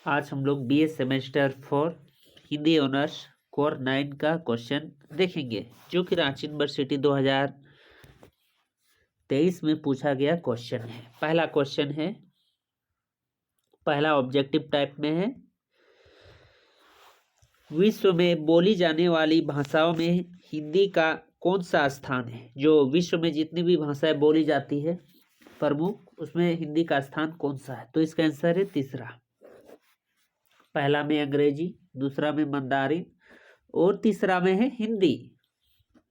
आज हम लोग BA semester 4 Hindi honours core 9 का क्वेश्चन देखेंगे, जो कि रांची यूनिवर्सिटी 2023 में पूछा गया क्वेश्चन है। पहला क्वेश्चन है, पहला ऑब्जेक्टिव टाइप में है, विश्व में बोली जाने वाली भाषाओं में हिंदी का कौन सा स्थान है। जो विश्व में जितनी भी भाषाएं बोली जाती है प्रमुख, उसमें हिंदी का स्थान कौन सा है। तो इसका आंसर है तीसरा। पहला में अंग्रेजी, दूसरा में मंदारिन और तीसरा में है हिंदी,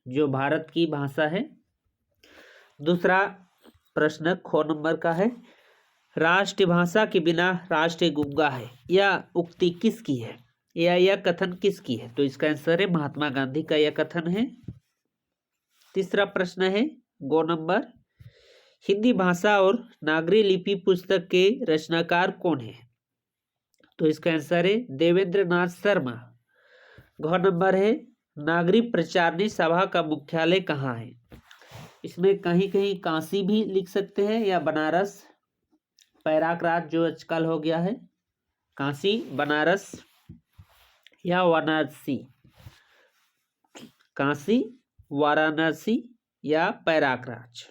जो भारत की भाषा है। दूसरा प्रश्न ख नंबर का है, राष्ट्रभाषा के बिना राष्ट्र गूंगा है, यह उक्ति किसकी है या यह कथन किसकी है। तो इसका आंसर है महात्मा गांधी का यह कथन है। तीसरा प्रश्न है गो नंबर, हिंदी भाषा और नागरी लिपि पुस्तक के रचनाकार कौन है। तो इसका आंसर है देवेंद्र नाथ शर्मा। घ नंबर है, नागरी प्रचारणी सभा का मुख्यालय कहाँ है। इसमें कहीं कहीं काशी भी लिख सकते हैं या बनारस, प्रयागराज जो आजकल हो गया है, काशी, बनारस या वाराणसी, काशी, वाराणसी या प्रयागराज।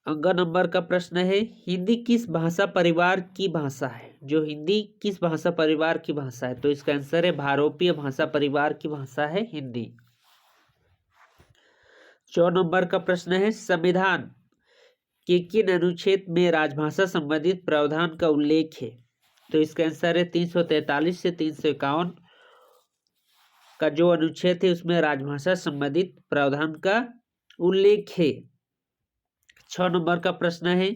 अंक नंबर का प्रश्न है, हिंदी किस भाषा परिवार की भाषा है। जो हिंदी किस भाषा परिवार की भाषा है। तो इसका आंसर है भारोपीय भाषा परिवार की भाषा है हिंदी। 4 नंबर का प्रश्न है, संविधान के किन अनुच्छेद में राजभाषा संबंधित प्रावधान का उल्लेख है। तो इसका आंसर है 343 से 351 का जो अनुच्छेद है उसमें राजभाषा संबंधित प्रावधान का उल्लेख है। 6 नंबर का प्रश्न है,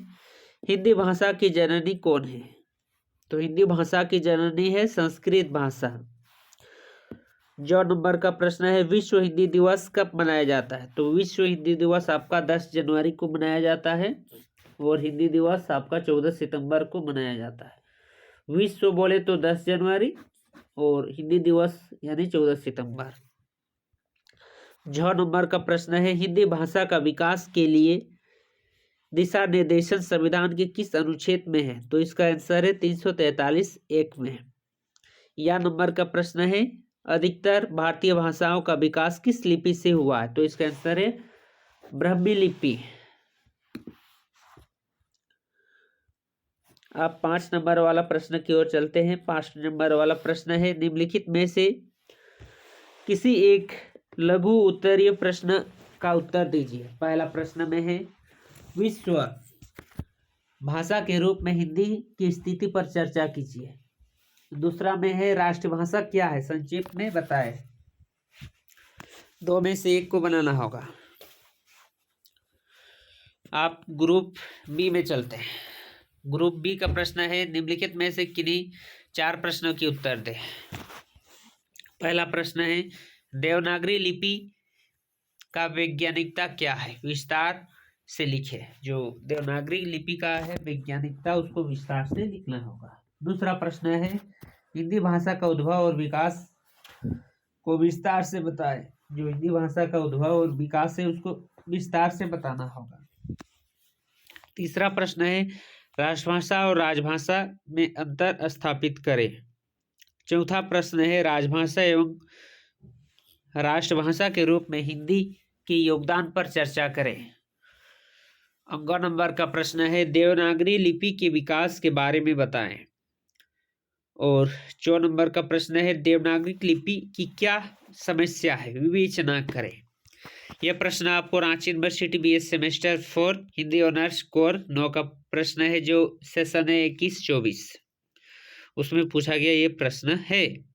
हिंदी भाषा की जननी कौन है। तो हिंदी भाषा की जननी है संस्कृत भाषा। 9 नंबर का प्रश्न है, विश्व हिंदी दिवस कब मनाया जाता है। तो विश्व हिंदी दिवस आपका 10 जनवरी को मनाया जाता है और हिंदी दिवस आपका 14 सितंबर को मनाया जाता है। विश्व बोले तो 10 जनवरी और हिंदी दिवस यानी 14 सितंबर। 6 नंबर का प्रश्न है, हिंदी भाषा का विकास के लिए दिशा निर्देशन संविधान के किस अनुच्छेद में है। तो इसका आंसर है 343(1) में। या नंबर का प्रश्न है, अधिकतर भारतीय भाषाओं का विकास किस लिपि से हुआ है। तो इसका आंसर है ब्राह्मी लिपि। आप 5 नंबर वाला प्रश्न की ओर चलते हैं। 5 नंबर वाला प्रश्न है, निम्नलिखित में से किसी एक लघु उत्तरीय प्रश्न का उत्तर दीजिए। पहला प्रश्न में है, विश्व भाषा के रूप में हिंदी की स्थिति पर चर्चा कीजिए। दूसरा में है, राष्ट्रभाषा क्या है, संक्षेप में बताएं। 2 में से एक को बनाना होगा। आप ग्रुप बी में चलते हैं। ग्रुप बी का प्रश्न है, निम्नलिखित में से किन्हीं 4 प्रश्नों के उत्तर दें। पहला प्रश्न है, देवनागरी लिपि का वैज्ञानिकता क्या है, विस्तार से लिखे। जो देवनागरी लिपि का है वैज्ञानिकता, उसको विस्तार से लिखना होगा। दूसरा प्रश्न है, हिंदी भाषा का उद्भव और विकास को विस्तार से बताएं। जो हिंदी भाषा का उद्भव और विकास है उसको विस्तार से बताना होगा। तीसरा प्रश्न है, राष्ट्रभाषा और राजभाषा में अंतर स्थापित करें। चौथा प्रश्न है, राजभाषा एवं राष्ट्रभाषा के रूप में हिंदी के योगदान पर चर्चा करें। अंक नंबर का प्रश्न है, देवनागरी लिपि के विकास के बारे में बताएं। और 4 नंबर का प्रश्न है, देवनागरी लिपि की क्या समस्या है, विवेचना करें। यह प्रश्न आपको Ranchi university BA semester 4 Hindi honours core 9 का प्रश्न है, जो सेशन है 21-24, उसमें पूछा गया ये प्रश्न है।